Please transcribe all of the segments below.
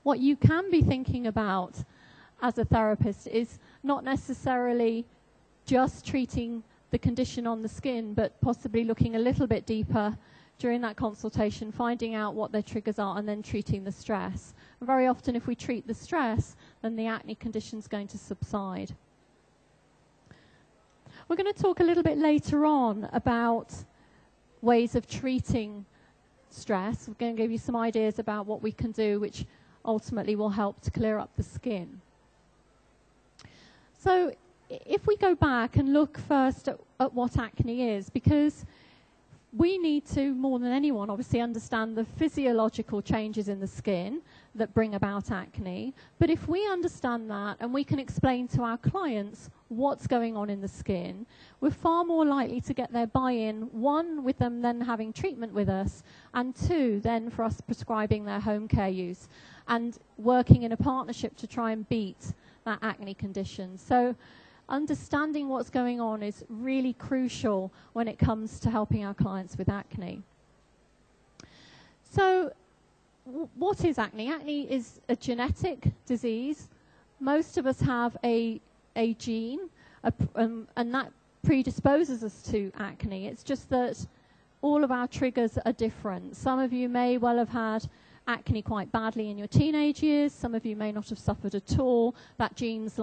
What you can be thinking about as a therapist is not necessarily just treating the condition on the skin, but possibly looking a little bit deeper during that consultation, finding out what their triggers are, and then treating the stress. And very often, if we treat the stress, then the acne condition is going to subside. We're going to talk a little bit later on about ways of treating stress. We're going to give you some ideas about what we can do, which ultimately will help to clear up the skin. So if we go back and look first at what acne is, because we need to, more than anyone, obviously understand the physiological changes in the skin that bring about acne. But if we understand that and we can explain to our clients what's going on in the skin, we're far more likely to get their buy-in, one, with them then having treatment with us, and two, then for us prescribing their home care use and working in a partnership to try and beat that acne condition. So understanding what's going on is really crucial when it comes to helping our clients with acne. So what is acne? Acne is a genetic disease. Most of us have a gene, and that predisposes us to acne. It's just that all of our triggers are different. Some of you may well have had acne quite badly in your teenage years. Some of you may not have suffered at all. That gene's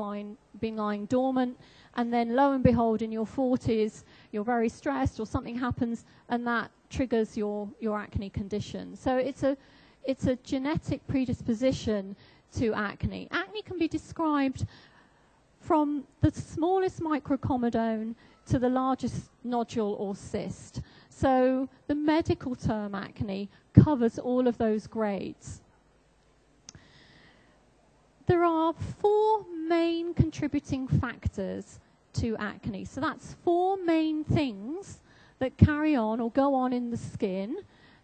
been lying dormant. And then lo and behold, in your 40s, you're very stressed or something happens and that triggers your acne condition. So it's a genetic predisposition to acne. Acne can be described from the smallest microcomedone to the largest nodule or cyst. So the medical term acne covers all of those grades. There are 4 main contributing factors to acne. So that's 4 main things that carry on or go on in the skin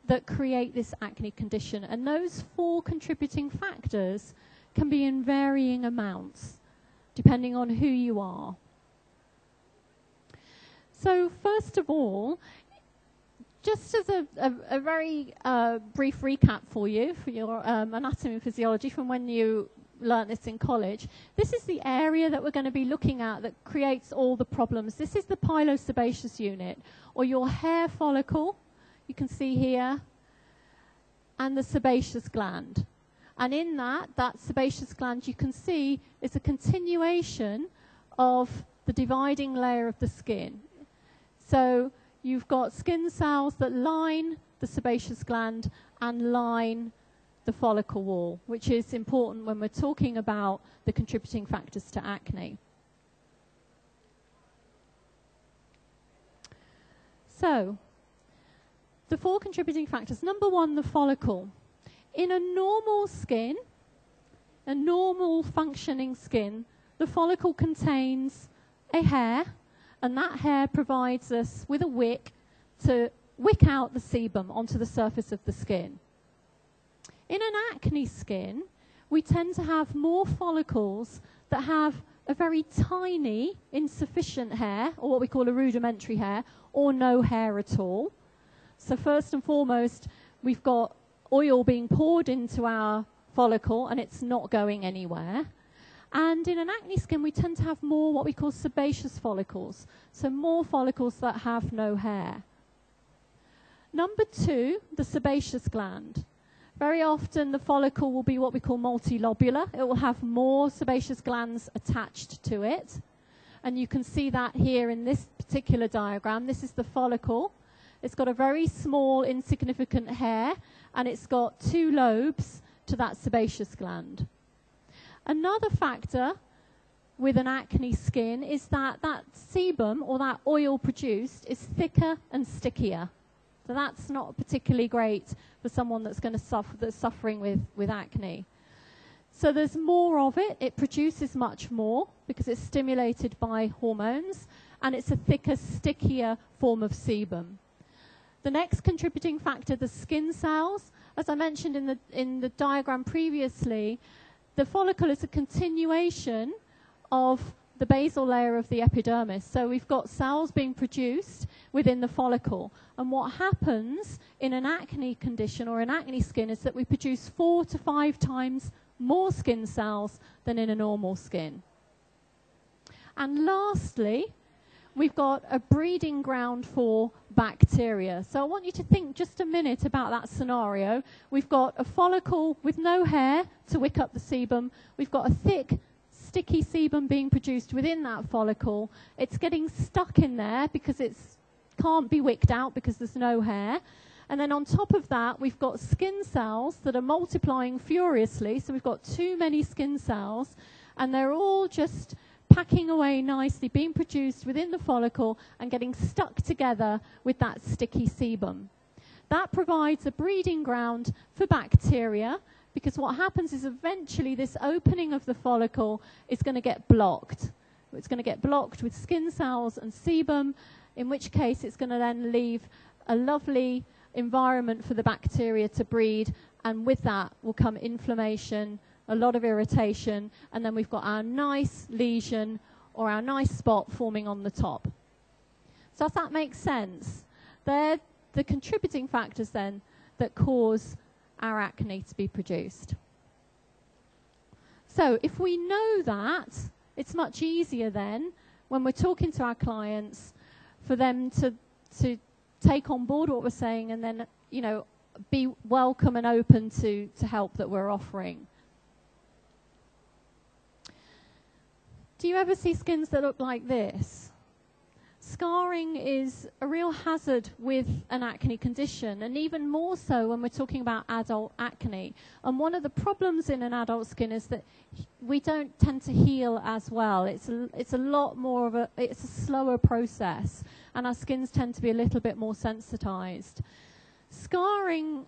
that create this acne condition. And those 4 contributing factors can be in varying amounts, depending on who you are. So first of all, just as a very brief recap for you, for your anatomy and physiology from when you learnt this in college, this is the area that we're going to be looking at that creates all the problems. This is the pilosebaceous unit, or your hair follicle, you can see here, and the sebaceous gland. And in that sebaceous gland, you can see is a continuation of the dividing layer of the skin. So you've got skin cells that line the sebaceous gland and line the follicle wall, which is important when we're talking about the contributing factors to acne. So, the 4 contributing factors. Number 1, the follicle. In a normal skin, a normal functioning skin, the follicle contains a hair, and that hair provides us with a wick to wick out the sebum onto the surface of the skin. In an acne skin, we tend to have more follicles that have a very tiny, insufficient hair, or what we call a rudimentary hair, or no hair at all. So first and foremost, we've got oil being poured into our follicle, and it's not going anywhere. And in an acne skin, we tend to have more what we call sebaceous follicles, so more follicles that have no hair. Number 2, the sebaceous gland. Very often the follicle will be what we call multilobular. It will have more sebaceous glands attached to it. And you can see that here in this particular diagram. This is the follicle. It's got a very small, insignificant hair, and it's got 2 lobes to that sebaceous gland. Another factor with an acne skin is that sebum, or that oil produced, is thicker and stickier. So that's not particularly great for someone that's going to that's suffering with acne. So there's more of it. It produces much more because it's stimulated by hormones, and it's a thicker, stickier form of sebum. The next contributing factor, the skin cells. As I mentioned in the diagram previously, the follicle is a continuation of the basal layer of the epidermis. So we've got cells being produced within the follicle. And what happens in an acne condition or an acne skin is that we produce 4 to 5 times more skin cells than in a normal skin. And lastly, we've got a breeding ground for bacteria. So I want you to think just a minute about that scenario. We've got a follicle with no hair to wick up the sebum. We've got a thick, sticky sebum being produced within that follicle. It's getting stuck in there because it can't be wicked out because there's no hair. And then on top of that, we've got skin cells that are multiplying furiously. So we've got too many skin cells, and they're all just packing away nicely, being produced within the follicle and getting stuck together with that sticky sebum. That provides a breeding ground for bacteria, because what happens is eventually this opening of the follicle is going to get blocked. It's going to get blocked with skin cells and sebum, in which case it's going to then leave a lovely environment for the bacteria to breed, and with that will come inflammation, a lot of irritation, and then we've got our nice lesion or our nice spot forming on the top. So does that make sense? They're the contributing factors then that cause our acne to be produced. So if we know that, it's much easier then when we're talking to our clients for them to take on board what we're saying and then, you know, be welcome and open to help that we're offering. Do you ever see skins that look like this? Scarring is a real hazard with an acne condition, and even more so when we're talking about adult acne. And one of the problems in an adult skin is that we don't tend to heal as well. It's a lot more of it's a slower process, and our skins tend to be a little bit more sensitized. Scarring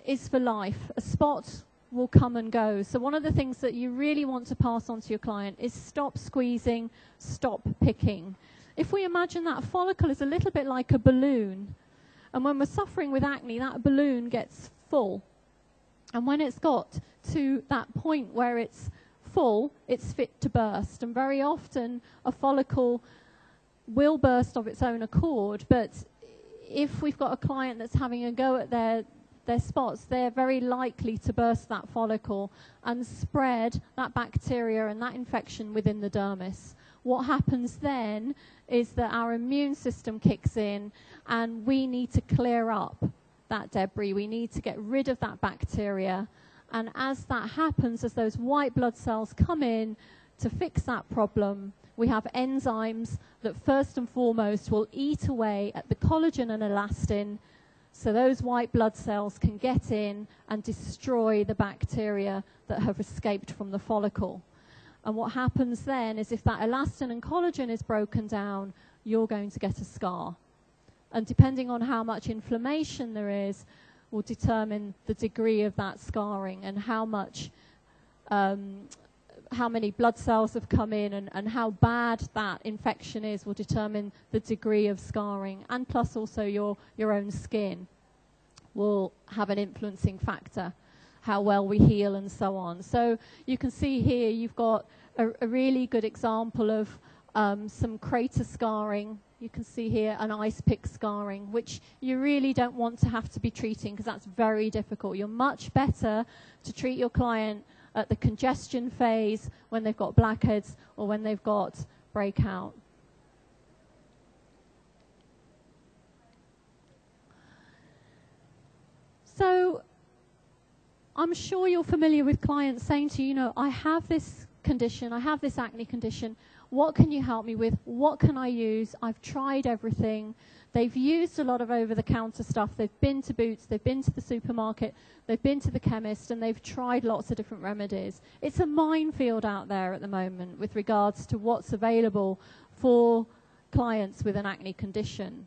is for life. A spot will come and go. So one of the things that you really want to pass on to your client is stop squeezing, stop picking. If we imagine that follicle is a little bit like a balloon, and when we're suffering with acne, that balloon gets full. And when it's got to that point where it's full, it's fit to burst. And very often a follicle will burst of its own accord, but if we've got a client that's having a go at their spots, they're very likely to burst that follicle and spread that bacteria and that infection within the dermis. What happens then is that our immune system kicks in, and we need to clear up that debris. We need to get rid of that bacteria. And as that happens, as those white blood cells come in to fix that problem, we have enzymes that first and foremost will eat away at the collagen and elastin, so those white blood cells can get in and destroy the bacteria that have escaped from the follicle. And what happens then is if that elastin and collagen is broken down, you're going to get a scar. And depending on how much inflammation there is, will determine the degree of that scarring, and how much, how many blood cells have come in, and how bad that infection is will determine the degree of scarring. And plus also your own skin will have an influencing factor, how well we heal and so on. So you can see here you've got a really good example of some crater scarring. You can see here an ice pick scarring, which you really don't want to have to be treating because that's very difficult. You're much better to treat your client at the congestion phase when they've got blackheads or when they've got breakout. So I'm sure you're familiar with clients saying to you, you know, I have this condition, I have this acne condition, what can you help me with? What can I use? I've tried everything. They've used a lot of over-the-counter stuff. They've been to Boots, they've been to the supermarket, they've been to the chemist, and they've tried lots of different remedies. It's a minefield out there at the moment with regards to what's available for clients with an acne condition.